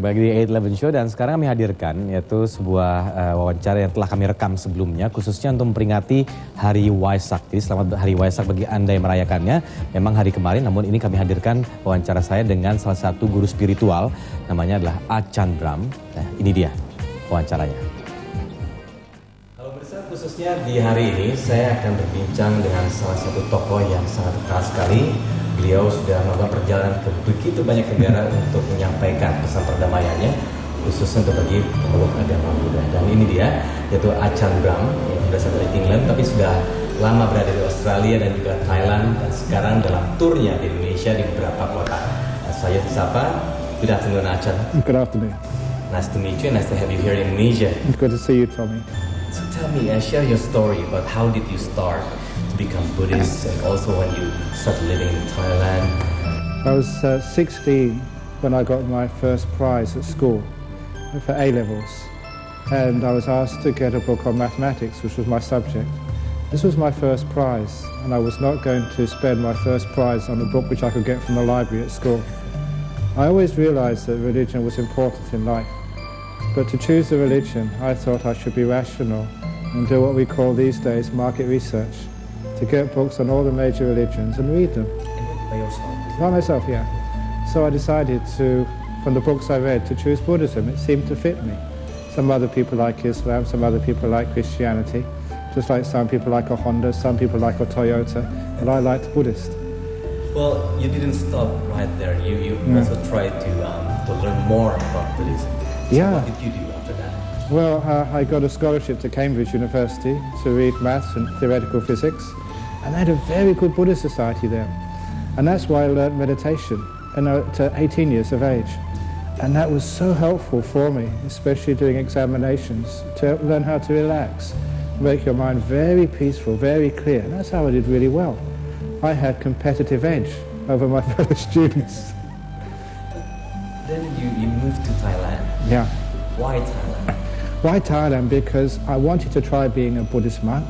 balik di 811 Show dan sekarang kami hadirkan yaitu sebuah wawancara yang telah kami rekam sebelumnya khususnya untuk memperingati Hari Waisak. Jadi selamat Hari Waisak bagi Anda yang merayakannya. Memang hari kemarin, namun ini kami hadirkan wawancara saya dengan salah satu guru spiritual, namanya adalah Achan Brahm. Nah, ini dia wawancaranya. Kalau bersama khususnya di hari ini, saya akan berbincang dengan salah satu tokoh yang sangat terkenal sekali. Beliau sudah melakukan perjalanan ke begitu banyak negara untuk menyampaikan pesan perdamaiannya, khususnya untuk bagi pemeluk agama Buddha. Dan ini dia, yaitu Achan Brahm, yang berasal dari England, tapi sudah lama berada di Australia dan juga Thailand, dan sekarang dalam turnya di Indonesia di beberapa kota. Saya sapa, good afternoon Achan. Good afternoon. Nice to meet you, nice to have you here in Indonesia. It's good to see you, Tommy. So tell me, share your story about how did you start become Buddhist, and also when you started living in Thailand? I was 16 when I got my first prize at school for A-levels, and I was asked to get a book on mathematics, which was my subject. This was my first prize, and I was not going to spend my first prize on a book which I could get from the library at school. I always realized that religion was important in life, but to choose a religion, I thought I should be rational and do what we call these days market research, to get books on all the major religions and read them. By yourself? By myself, yeah. So I decided to, from the books I read, to choose Buddhism. It seemed to fit me. Some other people like Islam, some other people like Christianity, just like some people like a Honda, some people like a Toyota, but I liked Buddhist. Well, you didn't stop right there. You also tried to learn more about Buddhism. So Yeah. what did you do after that? Well, I got a scholarship to Cambridge University to read maths and theoretical physics, and they had a very good Buddhist society there. And that's why I learned meditation at 18 years of age. And that was so helpful for me, especially doing examinations, to learn how to relax, make your mind very peaceful, very clear. And that's how I did really well. I had competitive edge over my fellow students. Then you moved to Thailand. Yeah. Why Thailand? Why Thailand? Because I wanted to try being a Buddhist monk.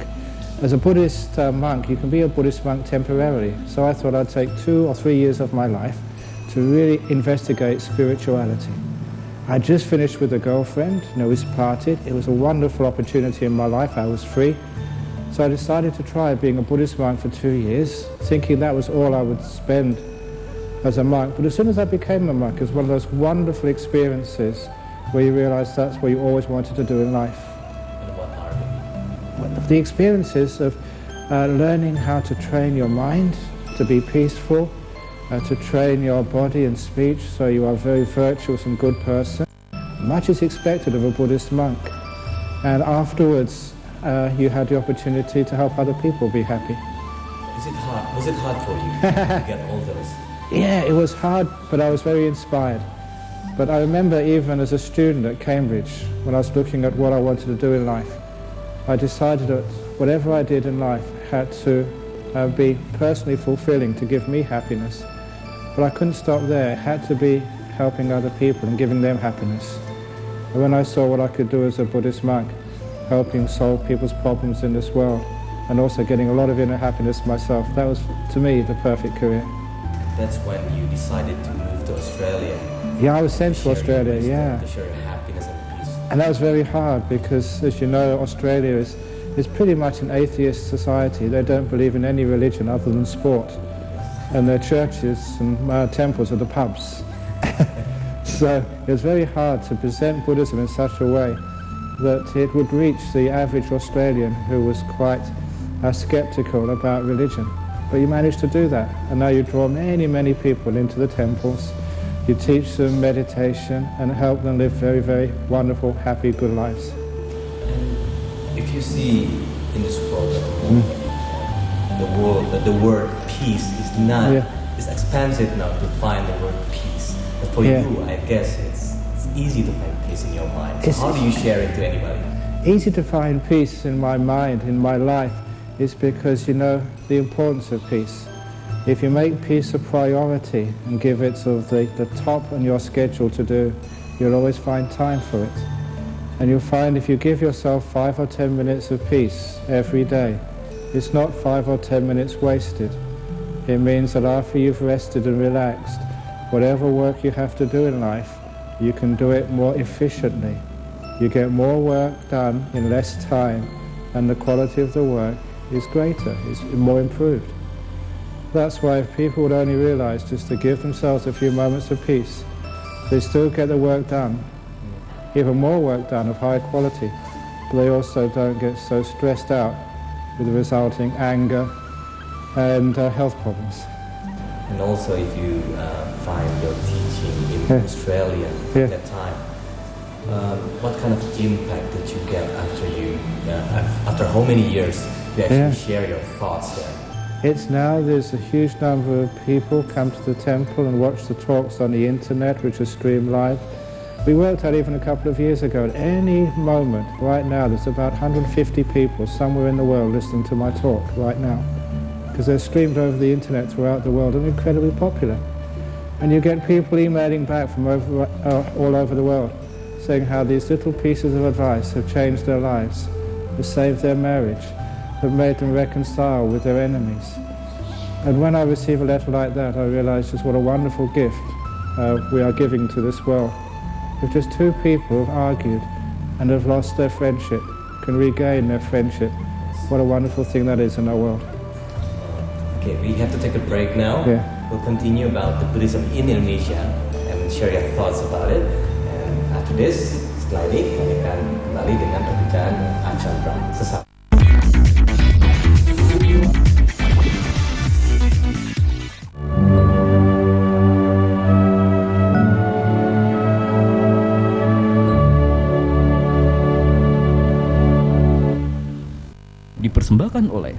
As a Buddhist monk, you can be a Buddhist monk temporarily. So I thought I'd take 2 or 3 years of my life to really investigate spirituality. I just finished with a girlfriend, we parted. It was a wonderful opportunity in my life. I was free. So I decided to try being a Buddhist monk for 2 years, thinking that was all I would spend as a monk. But as soon as I became a monk, it was one of those wonderful experiences where you realize that's what you always wanted to do in life. And what are they? The experiences of learning how to train your mind to be peaceful, to train your body and speech so you are a very virtuous and good person. Much is expected of a Buddhist monk. And afterwards, you had the opportunity to help other people be happy. Is it hard? Was it hard for you to get all those? Yeah, it was hard, but I was very inspired. But I remember even as a student at Cambridge, when I was looking at what I wanted to do in life, I decided that whatever I did in life had to be personally fulfilling to give me happiness. But I couldn't stop there. It had to be helping other people and giving them happiness. And when I saw what I could do as a Buddhist monk, helping solve people's problems in this world, and also getting a lot of inner happiness myself, that was, to me, the perfect career. That's when you decided to move to Australia. Yeah, I was sent to Australia, yeah. To share your happiness and peace. And that was very hard because, as you know, Australia is pretty much an atheist society. They don't believe in any religion other than sport. And their churches and temples are the pubs. So it was very hard to present Buddhism in such a way that it would reach the average Australian who was quite skeptical about religion. But you managed to do that. And now you draw many, many people into the temples. You teach them meditation and help them live very, very wonderful, happy, good lives. And if you see in this world, the word peace is not, it's expensive now to find the word peace. But for you, I guess it's easy to find peace in your mind. So how do you share it to anybody? Easy to find peace in my mind, in my life, is because you know the importance of peace. If you make peace a priority and give it sort of the top on your schedule to do, you'll always find time for it. And you'll find if you give yourself 5 or 10 minutes of peace every day, it's not 5 or 10 minutes wasted. It means that after you've rested and relaxed, whatever work you have to do in life, you can do it more efficiently. You get more work done in less time, and the quality of the work is greater, is more improved. That's why if people would only realize just to give themselves a few moments of peace, they still get the work done, even more work done of high quality, but they also don't get so stressed out with the resulting anger and health problems. And also if you find your teaching in Australia at that time, what kind of impact did you get after how many years you actually share your thoughts there? It's now there's a huge number of people come to the temple and watch the talks on the internet, which are streamed live. We worked out even a couple of years ago, at any moment right now there's about 150 people somewhere in the world listening to my talk right now, because they're streamed over the internet throughout the world and incredibly popular. And you get people emailing back from all over the world saying how these little pieces of advice have changed their lives, have saved their marriage, have made them reconcile with their enemies. And when I receive a letter like that, I realize just what a wonderful gift we are giving to this world. If just two people have argued and have lost their friendship, can regain their friendship, what a wonderful thing that is in our world. Okay, we have to take a break now. Yeah. We'll continue about the Buddhism in Indonesia and share your thoughts about it. And after this, setelah ini kami akan kembali dengan perbincangan Ajahn Brahm sesaat. Dipersembahkan oleh